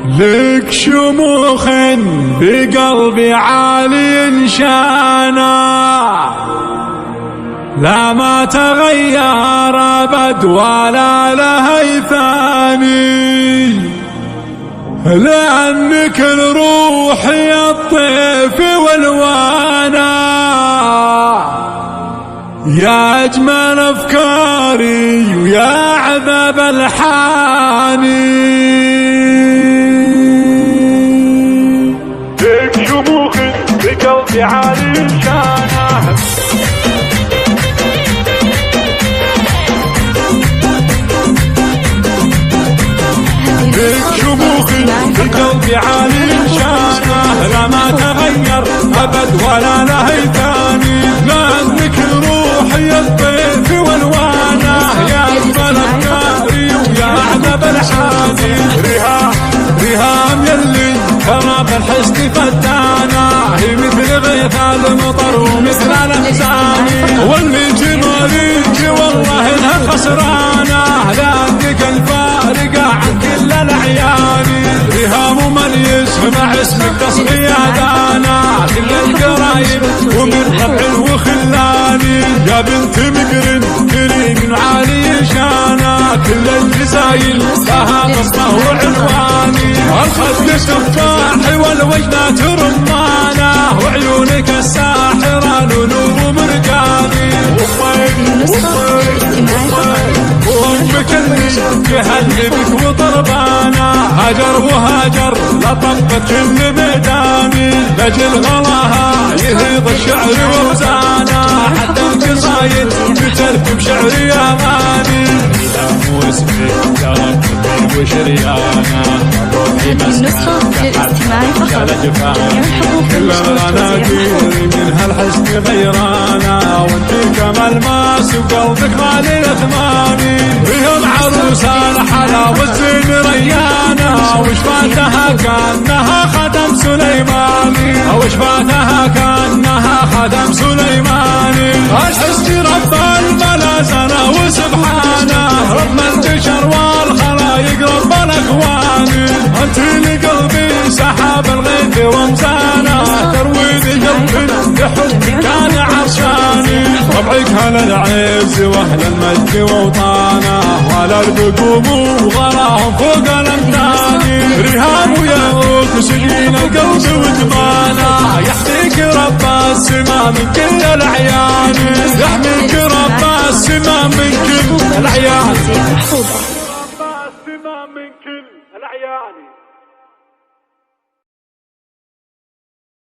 لك شموخ بقلبي عالي شانا، لا ما تغير أبد ولا له ثاني، لأنك الروحي الطيف والوانا، يا أجمل أفكاري ويا عذاب الحاني. لك شموخ بقلبي عالي شانه، لك شموخ بقلبي عالي شانه، لا ما تغير أبد ولا له ثاني، لأنك روحي الطيف والوانه، يا أجمل أفكاري ويا عذاب الحاني. ريهام يلي ترى بالحسن فتانه، هي مثل غيث المطر ومثل الأحزان، واللي جمالك والله انها خسرانه، لأنك الفارقه عن كل الأعيان. ريهام من يسمع اسمك تصغي اذانا، كل القرايب ومن ربع وخلاني، يا بنت مقرن كريم عالي شانا، كل الجزايل لها بصمه وعنواني، الخد تفاح والوجنات رمانه، وعيونك الساحره نور مرجاني. وامك اللي تهذبك وضربانا، هاجر وهاجر لطبت كل ميداني، لاجل غلاها يهيض الشعر ووزانا، حتى القصايد بتركب شعري اغاني. ريهام واسمك يا ربي وشريانا، روحي مسكنة للاستماع فقط. كل الغناقير من هالحسن غيرانا، وانت كمال ماس وقلبك غالي الاثماني. ريهام عروسة الحلاوة زين ريانة، وش فاتها كانها خدم سليماني، وش فاتها كانها خدم سليماني. الحسن رب الملازمة وسبحانه، رب البشر والخلايق رب الاكوان، انت لقلبي سحاب الغيث ومزانه، ترويد قلب لحبك كان عرشاني. طبعك هلا العز واهل المجد ووطانه، ولا البقوم وغراهم فوق الامتاني. ريهام وياك سجين القلب وجمانه، يحميك رب السما من كل الاعيان، يحميك رب السما من كل الاعيان. محفوظة. رب السما من كل الاعيان.